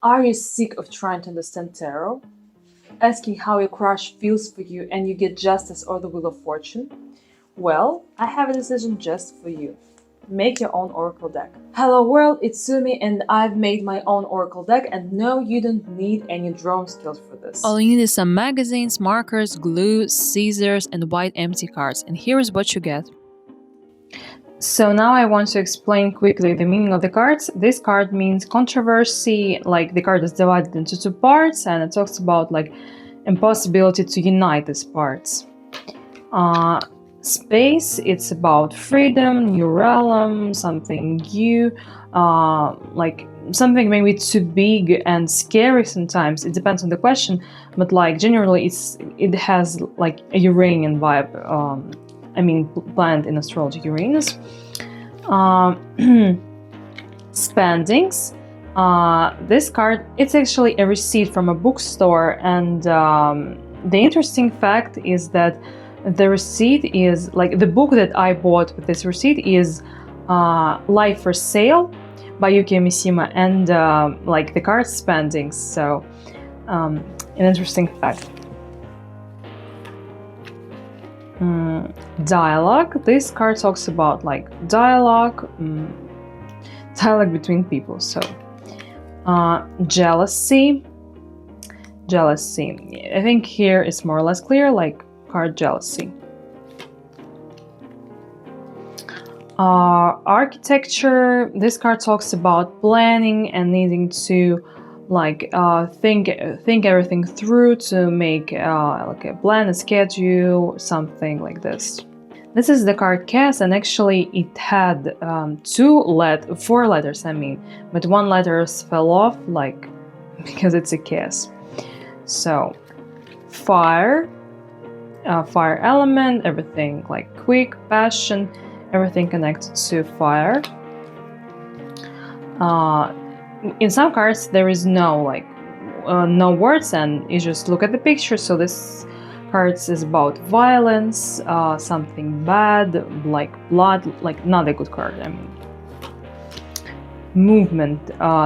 Are you sick of trying to understand tarot? Asking how your crush feels for you and you get justice or the wheel of fortune? Well, I have a decision just for you. Make your own oracle deck. Hello world, it's Sumi and I've made my own oracle deck, and no, you don't need any drawing skills for this. All you need is some magazines, markers, glue, scissors, and white empty cards. And here is what you get. So now I want to explain quickly the meaning of the cards. This card means controversy, like the card is divided into two parts, and it talks about like impossibility to unite these parts. Space, it's about freedom, new realm, something new, like something maybe too big and scary sometimes. It depends on the question, but like generally it has like a Uranian vibe. Planet in astrology, Uranus. Spendings. This card, it's actually a receipt from a bookstore, and the interesting fact is that the receipt is like the book that I bought with this receipt is Life for Sale by Yuki Mishima, and like the card spendings. So an interesting fact. Dialogue. This card talks about like dialogue between people. So jealousy. I think here it's more or less clear, like card jealousy. Architecture. This card talks about planning and needing to like think everything through to make like a plan, a schedule, something like this. This is the card Chaos, and actually it had 4 letters, but one letter fell off, like because it's a Chaos. So fire element, everything like quick, passion, everything connected to fire. In some cards there is no words, and you just look at the picture. So this card is about violence, something bad, like blood, like not a good card. Movement.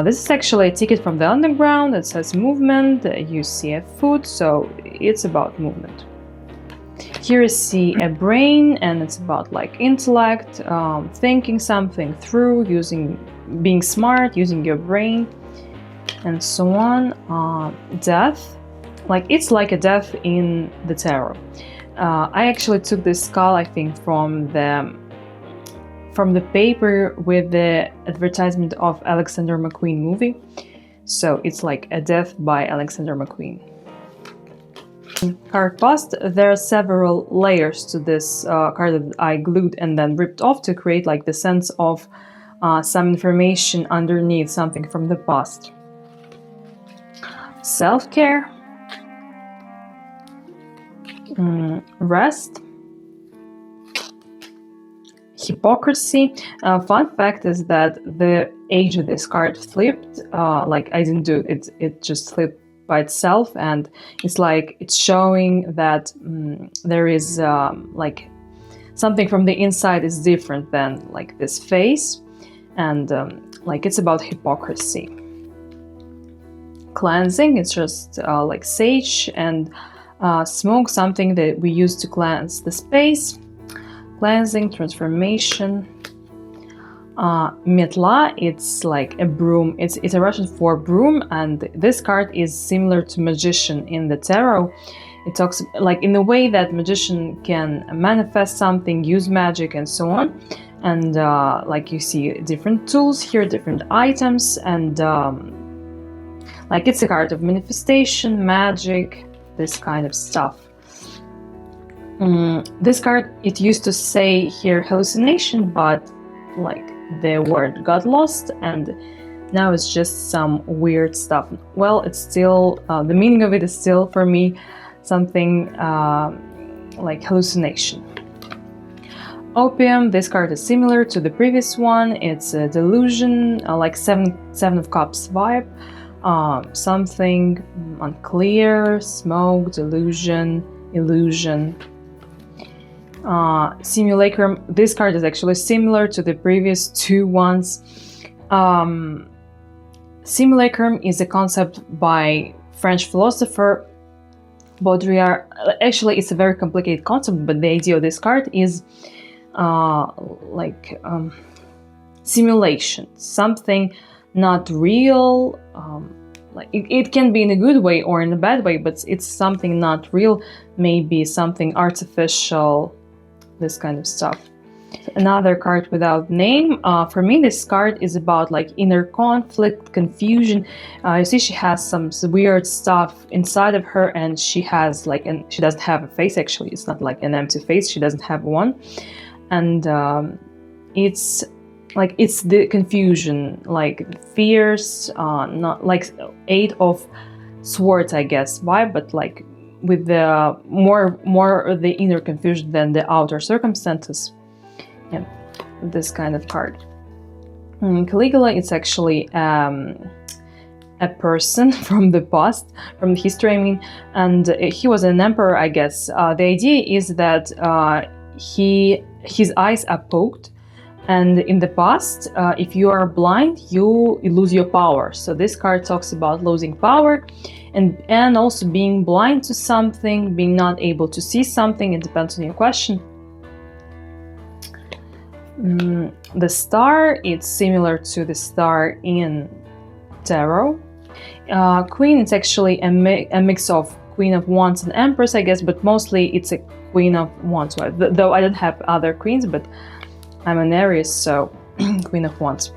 This is actually a ticket from the underground. It says movement. You see a foot, so it's about movement. Here you see a brain, and it's about like intellect, thinking something through, being smart, using your brain, and so on. Death, like it's like a death in the tarot. I actually took this skull, I think, from the paper with the advertisement of Alexander McQueen movie. So it's like a death by Alexander McQueen. Card bust. There are several layers to this card that I glued and then ripped off to create like the sense of some information underneath, something from the past. Self-care. Rest. Hypocrisy. Fun fact is that the age of this card flipped. Like I didn't do it; it just flipped by itself, and it's like it's showing that there is like something from the inside is different than like this face, and like it's about hypocrisy. Cleansing. It's just like sage and smoke, something that we use to cleanse the space. Cleansing, transformation. Metla, it's like a broom. It's a Russian for broom, and this card is similar to magician in the tarot. It talks like in the way that magician can manifest something, use magic, and so on. And like you see different tools here, different items, and like it's a card of manifestation, magic, this kind of stuff. This card, it used to say here hallucination, but like the word got lost, and now it's just some weird stuff. Well, it's still the meaning of it is still for me something like hallucination. Opium. This card is similar to the previous one. It's a delusion, like seven of cups vibe. Something unclear, smoke, delusion, illusion. Simulacrum. This card is actually similar to the previous two ones. Simulacrum is a concept by French philosopher Baudrillard. Actually, it's a very complicated concept, but the idea of this card is simulation, something not real. Like it can be in a good way or in a bad way, but it's something not real, maybe something artificial, this kind of stuff. Another card without name. For me, this card is about like inner conflict, confusion. You see, she has some weird stuff inside of her, and she has like, and she doesn't have a face. Actually, it's not like an empty face. She doesn't have one, and it's like it's the confusion, like fears, not like Eight of Swords, I guess. Why? But like with the more the inner confusion than the outer circumstances. Yeah, this kind of card. Caligula, it's actually a person from the past, from the history, I mean, and he was an emperor, I guess. The idea is that his eyes are poked, and in the past, if you are blind, you lose your power. So this card talks about losing power, and also being blind to something, being not able to see something. It depends on your question. The star, it's similar to the star in tarot. Queen, it's actually a mix of Queen of Wands and Empress, I guess, but mostly it's a Queen of Wands. Though I don't have other queens, but I'm an Aries, so Queen of Wands.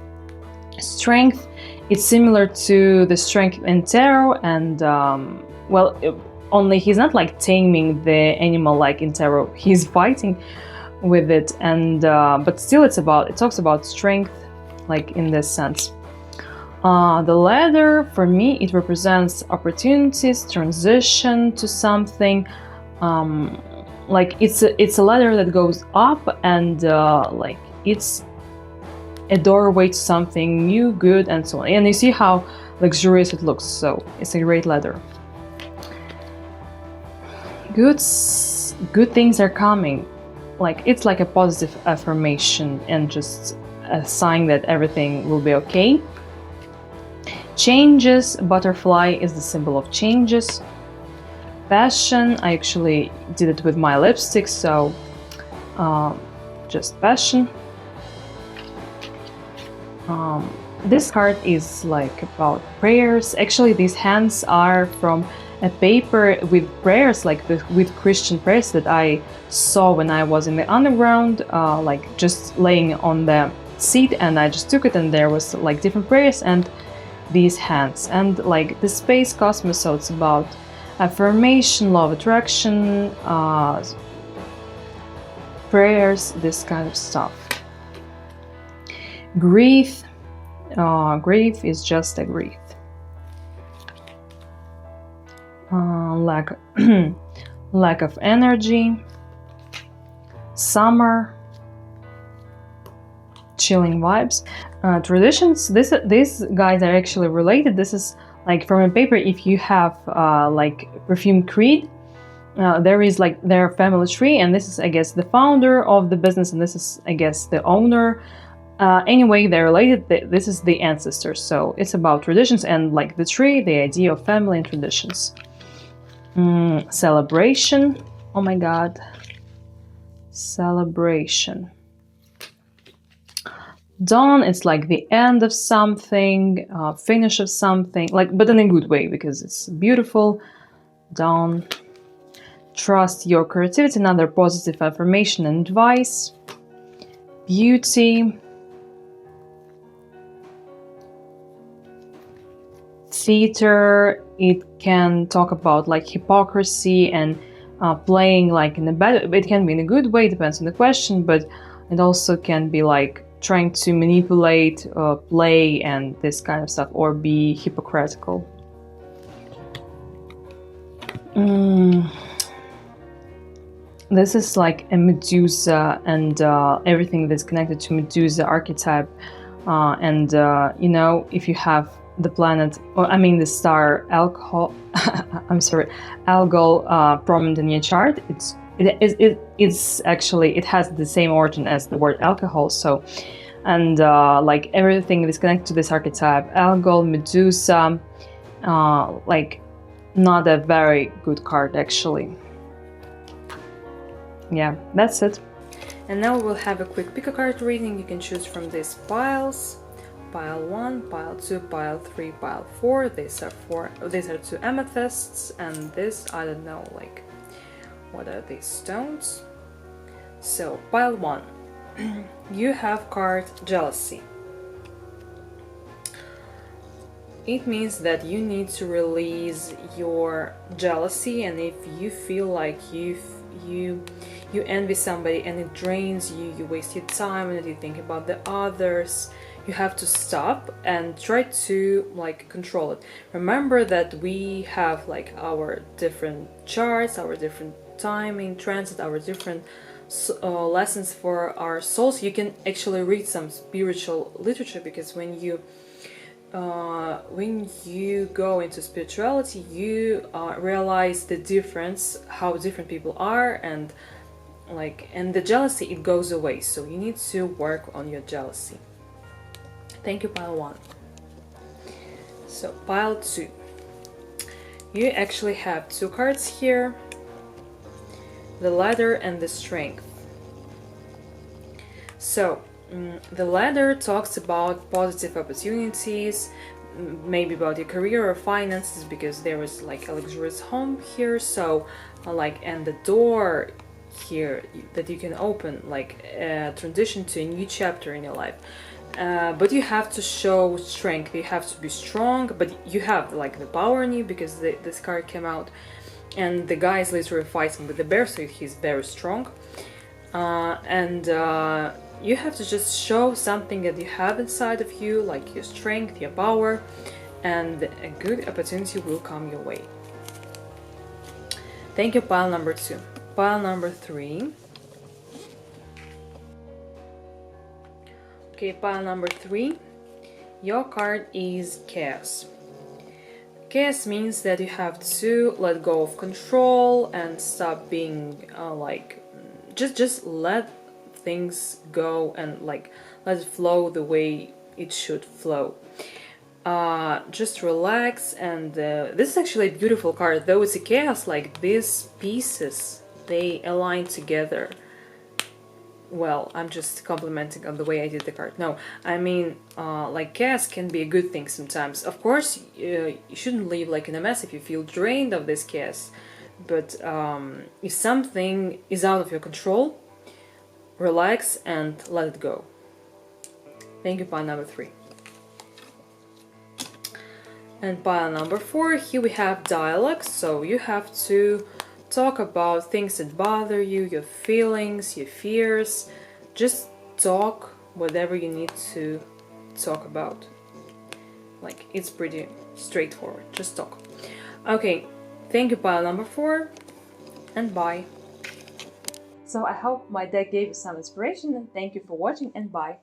Strength, it's similar to the strength in tarot, and only he's not like taming the animal like in tarot. He's fighting with it, and but still it talks about strength, like in this sense. The ladder, for me, it represents opportunities, transition to something. Like it's a ladder that goes up, and like it's a doorway to something new, good, and so on. And you see how luxurious it looks, so it's a great ladder. Good things are coming. Like it's like a positive affirmation and just a sign that everything will be okay. Changes, butterfly is the symbol of changes. Passion, I actually did it with my lipstick, so just passion. This card is like about prayers. Actually, these hands are from a paper with prayers, like with Christian prayers that I saw when I was in the underground, like just laying on the seat, and I just took it, and there was like different prayers and these hands, and like the space cosmos, so it's about affirmation, law of attraction, prayers, this kind of stuff. Grief, grief is just a grief. Lack of energy. Summer, chilling vibes. Traditions, these guys are actually related. This is like from a paper. If you have like Perfume Creed, there is like their family tree, and this is, I guess, the founder of the business, and this is, I guess, the owner. Anyway, they're related. This is the ancestors, so it's about traditions and like the tree, the idea of family and traditions. Celebration. Oh my god. Celebration. Dawn, it's like the end of something, finish of something, like, but in a good way, because it's beautiful. Dawn. Trust your creativity, another positive affirmation and advice. Beauty. Theater, it can talk about like hypocrisy and playing like in a bad, it can be in a good way, depends on the question, but it also can be like trying to manipulate, play, and this kind of stuff, or be hypocritical. This is like a Medusa, and everything that's connected to Medusa archetype, and you know, if you have the planet, or I mean the star Algol prominent in your chart, it's actually, it has the same origin as the word alcohol, so and like everything is connected to this archetype. Algol, Medusa, like not a very good card actually. Yeah, that's it. And now we'll have a quick pick a card reading. You can choose from these piles. Pile 1, pile 2, pile 3, pile 4. These are 2 amethysts, and this, I don't know, like, what are these stones? So, pile 1. You have card Jealousy. It means that you need to release your jealousy, and if you feel like you envy somebody and it drains you, you waste your time and you think about the others, you have to stop and try to like control it. Remember that we have like our different charts, our different timing, transit, our different lessons for our souls. You can actually read some spiritual literature, because when you go into spirituality, you realize the difference, how different people are, and the jealousy, it goes away. So you need to work on your jealousy. Thank you, pile 1. So pile 2, you actually have 2 cards here, the Ladder and the Strength. So the Ladder talks about positive opportunities, maybe about your career or finances, because there is like a luxurious home here. So and the door here that you can open, like transition to a new chapter in your life. But you have to show strength, you have to be strong, but you have like the power in you, because this card came out, and the guy is literally fighting with the bear, so he's very strong. You have to just show something that you have inside of you, like your strength, your power, and a good opportunity will come your way. Thank you, pile number 2. Pile number 3. Okay, pile number 3. Your card is Chaos. Chaos means that you have to let go of control and stop being just let things go and like let it flow the way it should flow. Just relax, and this is actually a beautiful card. Though it's a chaos, like these pieces, they align together. Well, I'm just complimenting on the way I did the card. No, I mean, like chaos can be a good thing sometimes. Of course, you shouldn't live like in a mess if you feel drained of this chaos. But if something is out of your control, relax and let it go. Thank you, pile number 3. And pile number 4, here we have dialogue. So you have to talk about things that bother you, your feelings, your fears. Just talk whatever you need to talk about. Like, it's pretty straightforward. Just talk. Okay, thank you, pile number 4, and bye. So I hope my deck gave you some inspiration. Thank you for watching, and bye.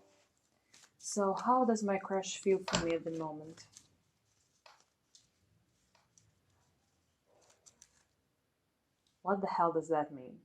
So how does my crush feel for me at the moment? What the hell does that mean?